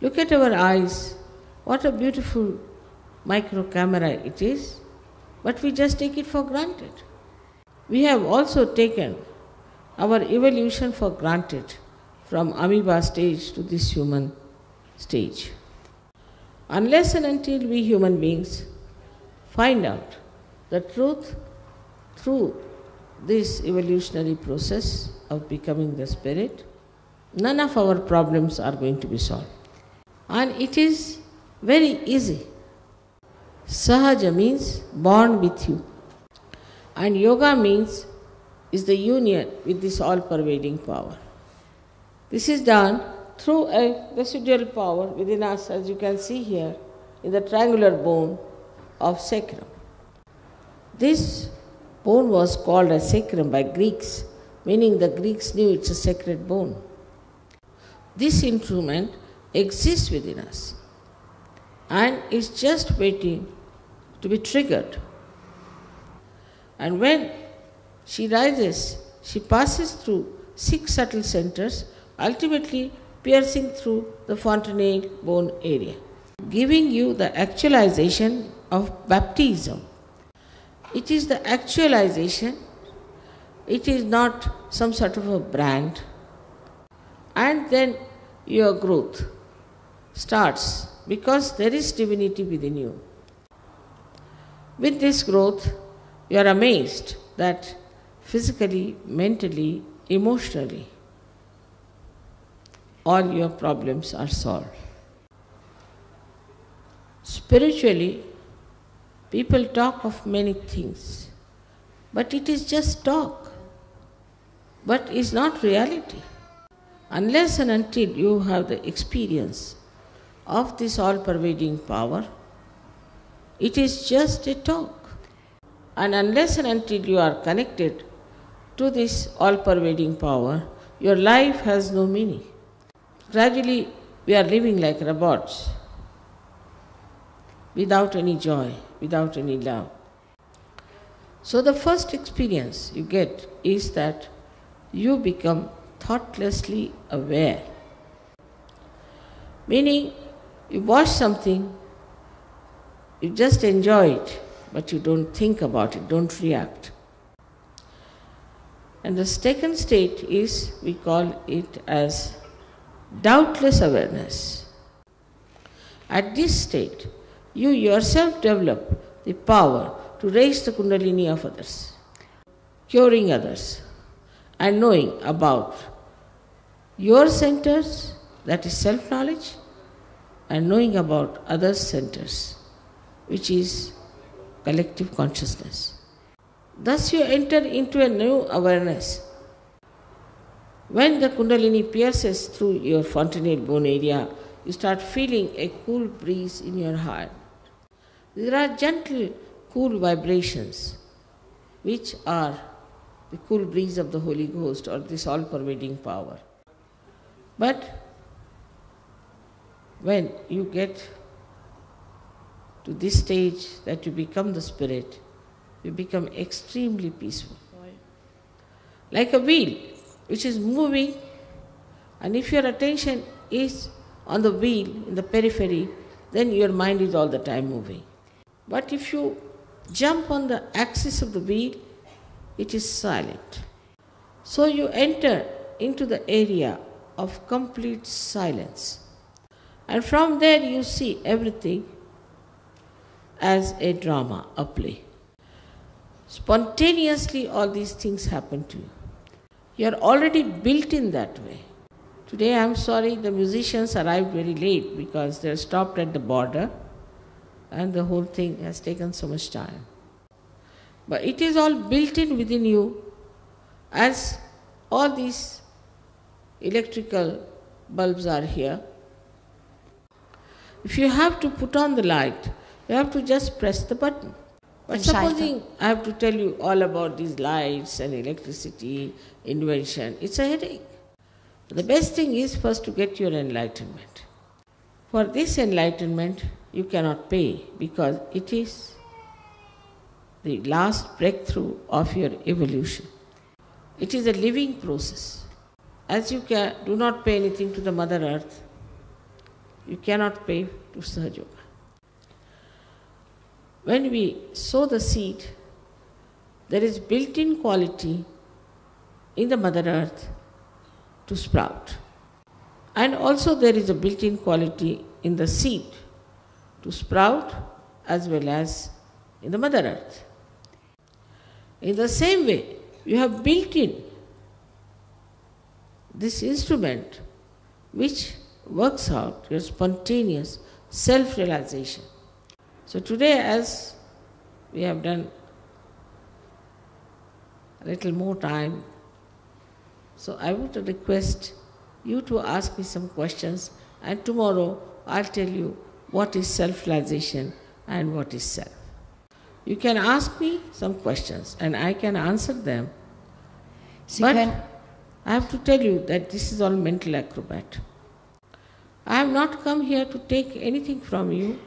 Look at our eyes. What a beautiful micro camera it is, but we just take it for granted. We have also taken our evolution for granted from amoeba stage to this human stage. Unless and until we human beings find out the truth through this evolutionary process of becoming the spirit, none of our problems are going to be solved. And it is very easy. Sahaja means born with you. And yoga means is the union with this all-pervading power. This is done through a residual power within us, as you can see here, in the triangular bone of sacrum. This bone was called as sacrum by Greeks, meaning the Greeks knew it's a sacred bone. This instrument exists within us and is just waiting to be triggered. And when she rises, she passes through 6 subtle centers, ultimately piercing through the fontanelle bone area, giving you the actualization of baptism. It is the actualization, it is not some sort of a brand. And then your growth starts because there is divinity within you. With this growth, you are amazed that physically, mentally, emotionally, all your problems are solved. Spiritually, people talk of many things, but it is just talk, but is not reality. Unless and until you have the experience of this all-pervading power, it is just a talk. And unless and until you are connected to this all-pervading power, your life has no meaning. Gradually, we are living like robots, without any joy, without any love. So the first experience you get is that you become thoughtlessly aware. Meaning, you watch something, you just enjoy it, but you don't think about it, don't react. And the second state is, we call it as doubtless awareness. At this state, you yourself develop the power to raise the kundalini of others, curing others, and knowing about your centers, that is self-knowledge, and knowing about others' centers, which is collective consciousness. Thus you enter into a new awareness. When the kundalini pierces through your fontanelle bone area, you start feeling a cool breeze in your heart. There are gentle, cool vibrations, which are the cool breeze of the Holy Ghost or this all-pervading power. But when you get to this stage that you become the spirit, you become extremely peaceful. Like a wheel which is moving, and if your attention is on the wheel in the periphery, then your mind is all the time moving. But if you jump on the axis of the wheel, it is silent. So you enter into the area of complete silence. And from there you see everything as a drama, a play. Spontaneously all these things happen to you. You are already built in that way. Today I am sorry the musicians arrived very late because they are stopped at the border and the whole thing has taken so much time. But it is all built in within you, as all these electrical bulbs are here. If you have to put on the light, you have to just press the button. But supposing I have to tell you all about these lights and electricity, invention, it's a headache. The best thing is first to get your enlightenment. For this enlightenment, you cannot pay because it is the last breakthrough of your evolution. It is a living process. As you do not pay anything to the Mother Earth, You cannot pay to Sahaja Yoga. When we sow the seed, there is built-in quality in the Mother Earth to sprout. And also there is a built-in quality in the seed to sprout as well as in the Mother Earth. In the same way, you have built in this instrument which works out your spontaneous self-realization. So today, as we have done a little more time, so I would request you to ask me some questions, and tomorrow I'll tell you what is self-realization and what is self. You can ask me some questions and I can answer them, but I have to tell you that this is all mental acrobat. I have not come here to take anything from you,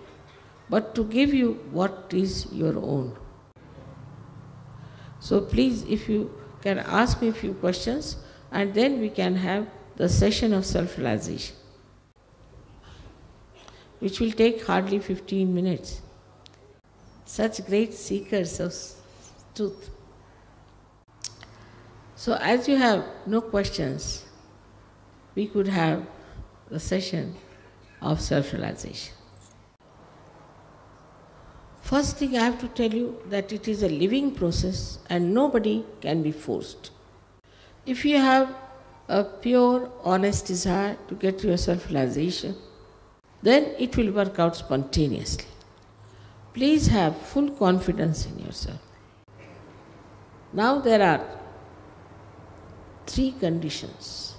but to give you what is your own. So please, if you can ask me a few questions, and then we can have the session of self-realization, which will take hardly 15 minutes. Such great seekers of truth. So as you have no questions, we could have the session of self-realization. First thing I have to tell you that it is a living process and nobody can be forced. If you have a pure, honest desire to get your self-realization, then it will work out spontaneously. Please have full confidence in yourself. Now there are 3 conditions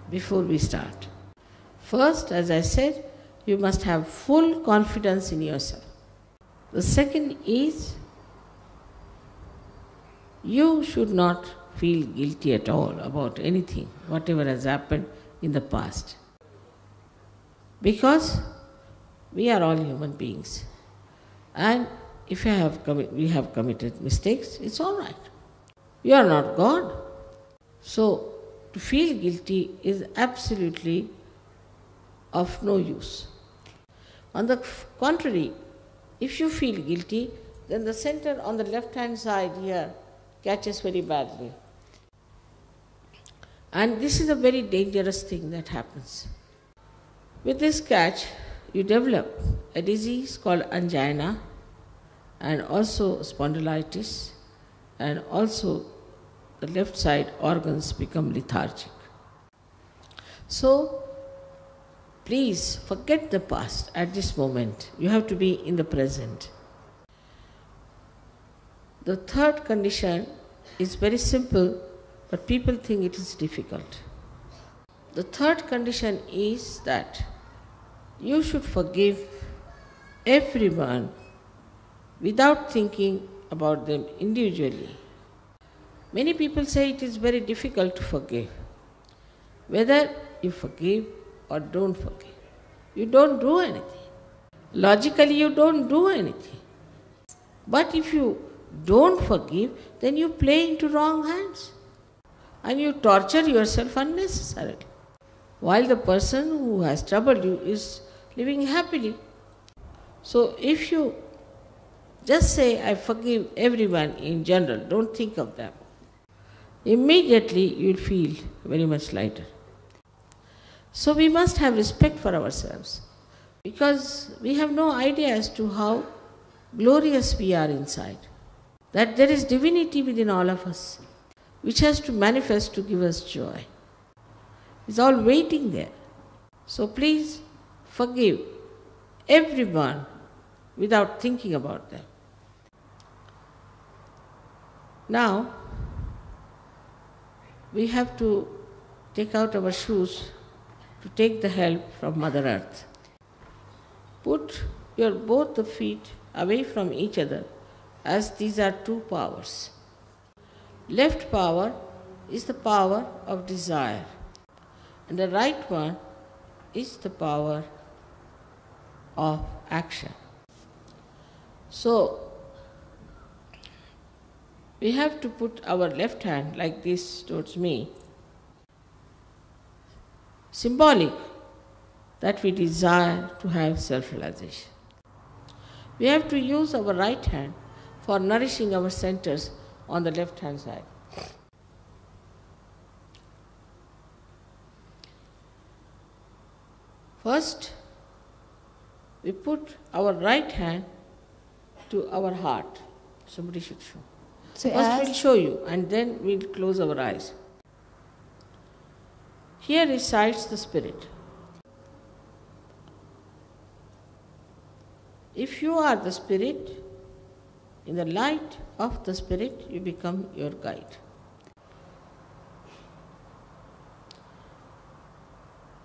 before we start. First, as I said, you must have full confidence in yourself. The second is, you should not feel guilty at all about anything, whatever has happened in the past. Because we are all human beings. And if we have committed mistakes, it's all right. You are not God. So, to feel guilty is absolutely of no use. On the contrary, if you feel guilty, then the center on the left-hand side here catches very badly. And this is a very dangerous thing that happens. With this catch, you develop a disease called angina and also spondylitis, and also the left side organs become lethargic. So, please forget the past at this moment. You have to be in the present. The third condition is very simple, but people think it is difficult. The third condition is that you should forgive everyone without thinking about them individually. Many people say it is very difficult to forgive. Whether you forgive or don't forgive, you don't do anything. Logically, you don't do anything. But if you don't forgive, then you play into wrong hands and you torture yourself unnecessarily, while the person who has troubled you is living happily. So if you just say, I forgive everyone in general, don't think of them, immediately you will feel very much lighter. So we must have respect for ourselves, because we have no idea as to how glorious we are inside, that there is divinity within all of us, which has to manifest to give us joy. It's all waiting there. So please forgive everyone without thinking about them. Now, we have to take out our shoes to take the help from Mother Earth. Put your both the feet away from each other, as these are 2 powers. Left power is the power of desire, and the right one is the power of action. So, we have to put our left hand like this towards me, symbolic that we desire to have self-realization. We have to use our right hand for nourishing our centers on the left hand side. First, we put our right hand to our heart. Somebody should show. So First we'll show you and then we'll close our eyes. Here resides the spirit. If you are the spirit, in the light of the spirit, you become your guide.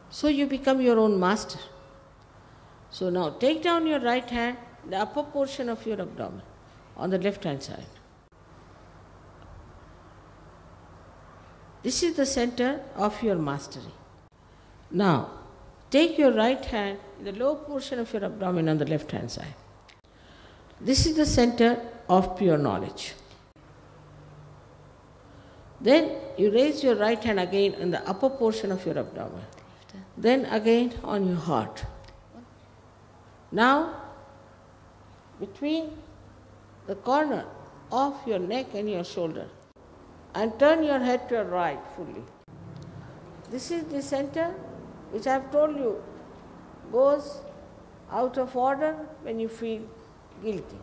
So you become your own master. So now take down your right hand, the upper portion of your abdomen, on the left hand side. This is the center of your mastery. Now, take your right hand in the lower portion of your abdomen on the left hand side. This is the center of pure knowledge. Then you raise your right hand again in the upper portion of your abdomen. Then again on your heart. Now, between the corner of your neck and your shoulder, and turn your head to your right fully. This is the center which I have told you goes out of order when you feel guilty.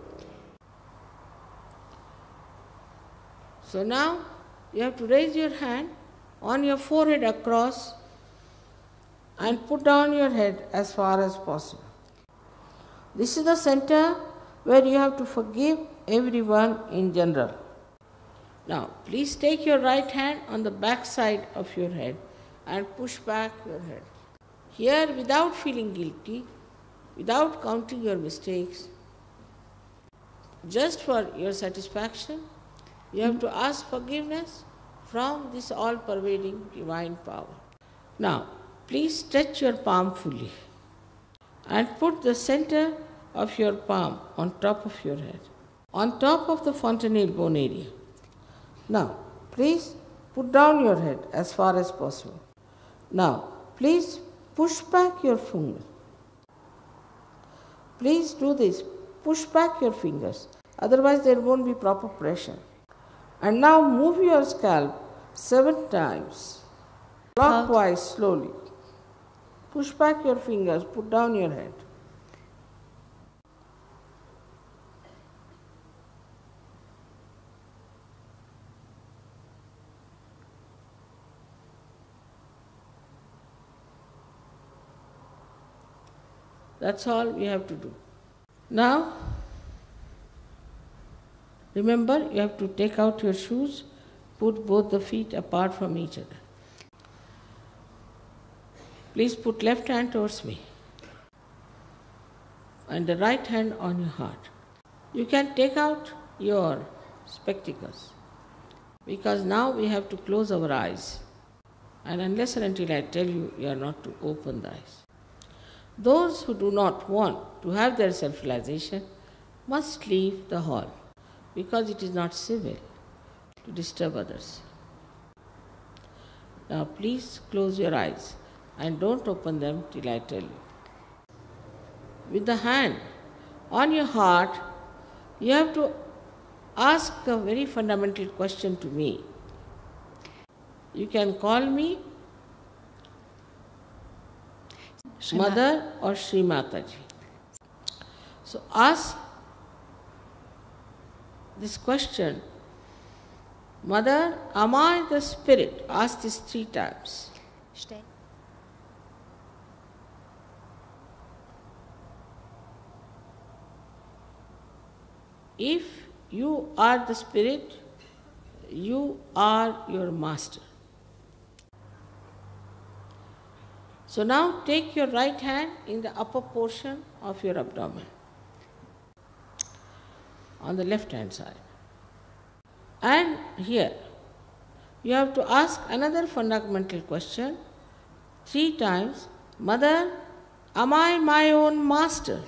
So now you have to raise your hand on your forehead across and put down your head as far as possible. This is the center where you have to forgive everyone in general. Now, please take your right hand on the back side of your head and push back your head. Here, without feeling guilty, without counting your mistakes, just for your satisfaction, you have to ask forgiveness from this all-pervading divine power. Now, please stretch your palm fully and put the center of your palm on top of your head, on top of the fontanelle bone area. Now, please put down your head as far as possible. Now, please push back your finger. Please do this. Push back your fingers. Otherwise, there won't be proper pressure. And now move your scalp 7 times, clockwise slowly. Push back your fingers. Put down your head. That's all we have to do. Now, remember, you have to take out your shoes, put both the feet apart from each other. Please put left hand towards me and the right hand on your heart. You can take out your spectacles because now we have to close our eyes, and unless and until I tell you, you are not to open the eyes. Those who do not want to have their self-realization must leave the hall because it is not civil to disturb others. Now please close your eyes and don't open them till I tell you. With the hand on your heart, you have to ask a very fundamental question to me. You can call me Mother or Shri Mataji. So ask this question, Mother, am I the spirit? Ask this 3 times. If you are the spirit, you are your master. So now take your right hand in the upper portion of your abdomen, on the left hand side. And here, you have to ask another fundamental question 3 times, Mother, am I my own master?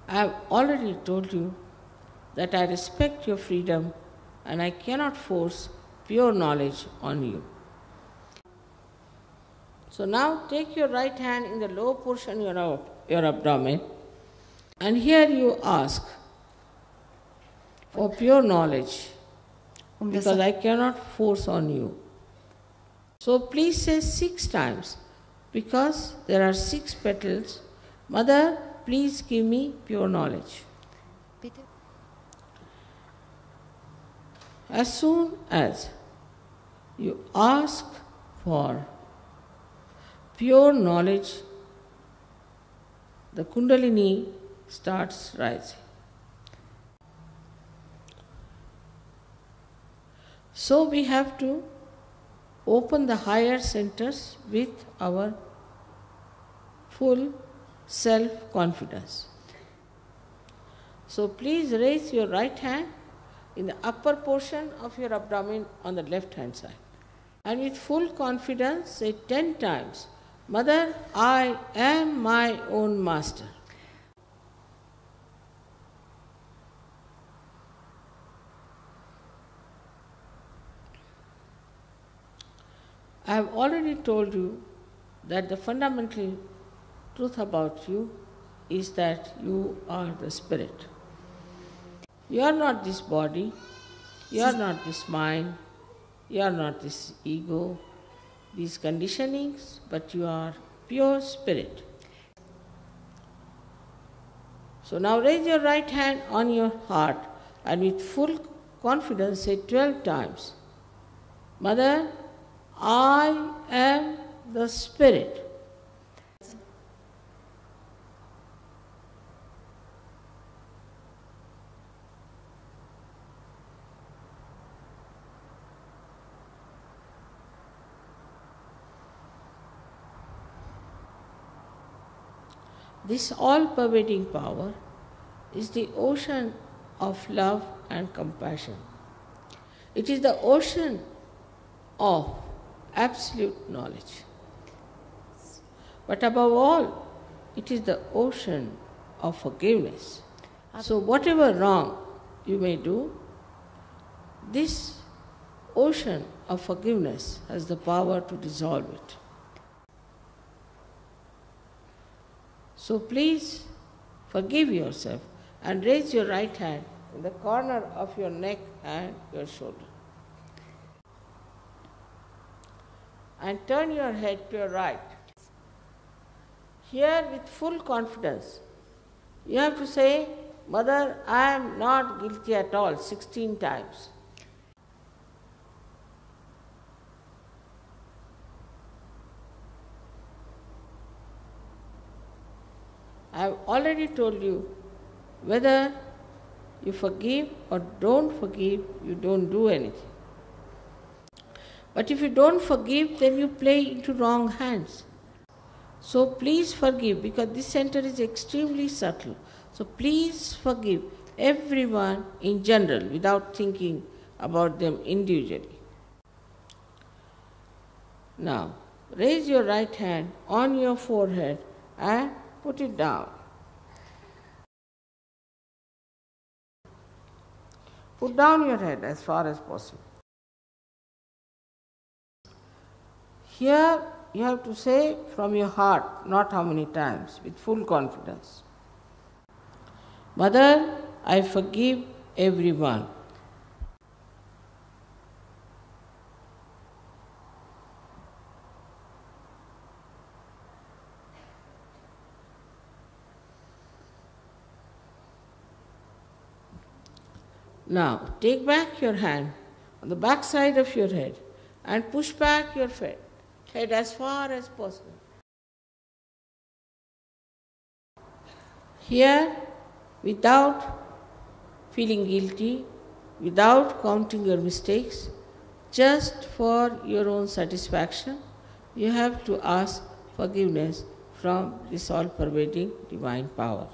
I have already told you that I respect your freedom and I cannot force pure knowledge on you. So now take your right hand in the lower portion of your abdomen, and here you ask for pure knowledge, because I cannot force on you. So please say 6 times, because there are 6 petals. Mother, please give me pure knowledge. As soon as you ask for pure knowledge, the Kundalini starts rising. So we have to open the higher centers with our full self-confidence. So please raise your right hand in the upper portion of your abdomen on the left hand side. And with full confidence say 10 times, Mother, I am my own master. I have already told you that the fundamental truth about you is that you are the spirit. You are not this body, you are not this mind, you are not this ego, these conditionings, but you are pure spirit. So now raise your right hand on your heart and with full confidence say 12 times, Mother, I am the spirit. This all-pervading power is the ocean of love and compassion. It is the ocean of absolute knowledge. But above all, it is the ocean of forgiveness. So whatever wrong you may do, this ocean of forgiveness has the power to dissolve it. So please forgive yourself and raise your right hand in the corner of your neck and your shoulder. And turn your head to your right. Here with full confidence, you have to say, Mother, I am not guilty at all, 16 times. I have already told you, whether you forgive or don't forgive, you don't do anything. But if you don't forgive, then you play into wrong hands. So please forgive, because this center is extremely subtle. So please forgive everyone in general without thinking about them individually. Now, raise your right hand on your forehead and put it down. Put down your head as far as possible. Here you have to say from your heart, not how many times, with full confidence. Mother, I forgive everyone. Now, take back your hand on the back side of your head and push back your head as far as possible. Here, without feeling guilty, without counting your mistakes, just for your own satisfaction, you have to ask forgiveness from this all-pervading divine power.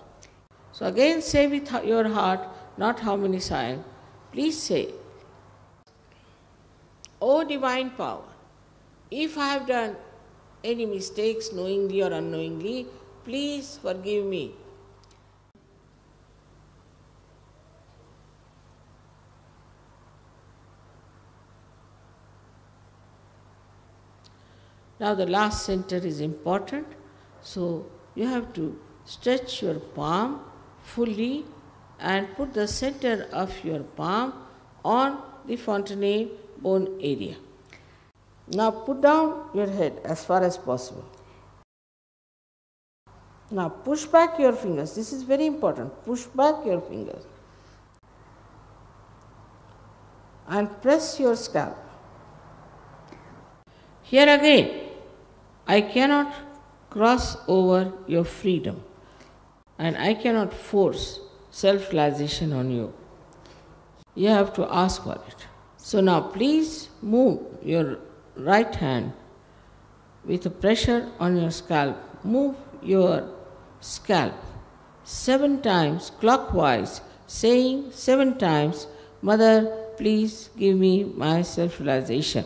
So again say with your heart, not how many signs, please say, O divine power, if I have done any mistakes knowingly or unknowingly, please forgive me. Now the last center is important, so you have to stretch your palm fully and put the center of your palm on the fontanelle bone area. Now put down your head as far as possible. Now push back your fingers. This is very important. Push back your fingers and press your scalp. Here again, I cannot cross over your freedom and I cannot force self-realization on you. You have to ask for it. So now please move your right hand with a pressure on your scalp. Move your scalp 7 times clockwise, saying 7 times, Mother, please give me my self-realization.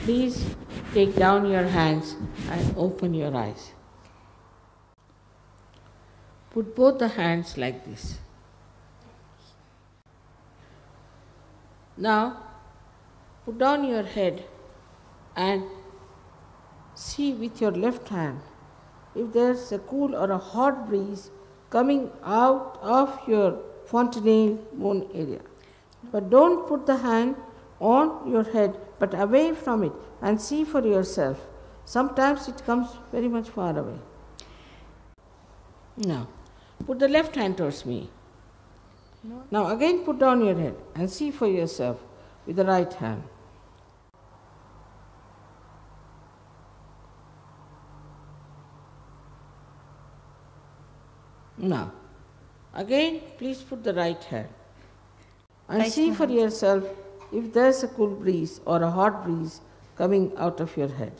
Please take down your hands and open your eyes. Put both the hands like this. Now, put down your head and see with your left hand if there's a cool or a hot breeze coming out of your fontanelle bone area. But don't put the hand on your head, but away from it, and see for yourself. Sometimes it comes very much far away. Now, put the left hand towards me. Now again put down your head and see for yourself with the right hand. Now, again please put the right hand and see for yourself if there's a cool breeze or a hot breeze coming out of your head.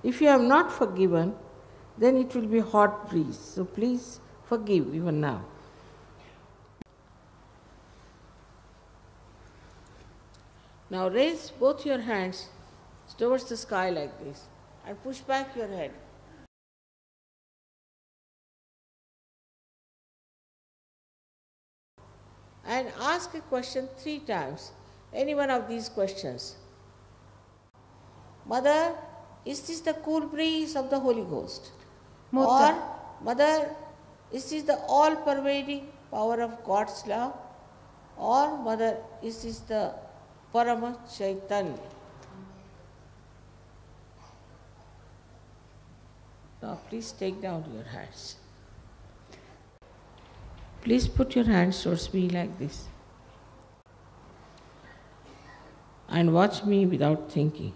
If you have not forgiven, then it will be hot breeze. So please forgive even now. Now raise both your hands towards the sky like this and push back your head. And ask a question 3 times, any one of these questions. Mother, is this the cool breeze of the Holy Ghost? Or, Mother, is this the all-pervading power of God's love? Or, Mother, is this the Parama Chaitanya? Now please take down your hands. Please put your hands towards me like this and watch me without thinking.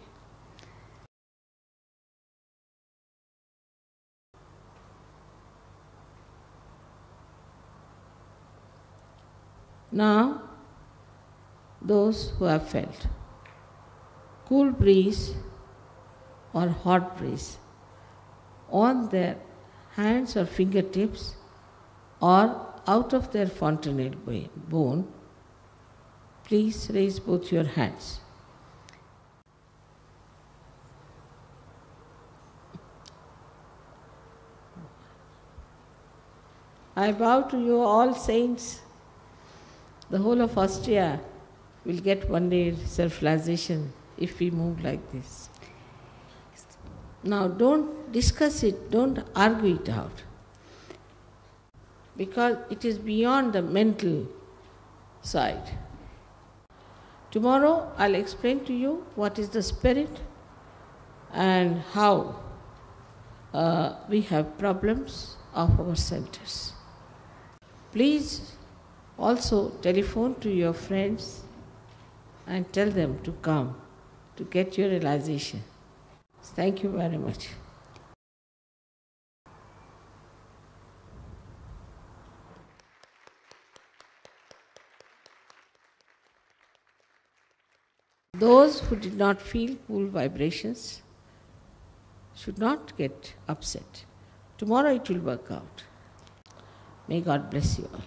Now, those who have felt cool breeze or hot breeze on their hands or fingertips or out of their fontanelle bone, please raise both your hands. I bow to you all saints. The whole of Austria will get one day self-realization if we move like this. Now don't discuss it, don't argue it out, because it is beyond the mental side. Tomorrow I'll explain to you what is the spirit and how we have problems of our centers. Please also telephone to your friends and tell them to come to get your realization. Thank you very much. Those who did not feel cool vibrations should not get upset. Tomorrow it will work out. May God bless you all.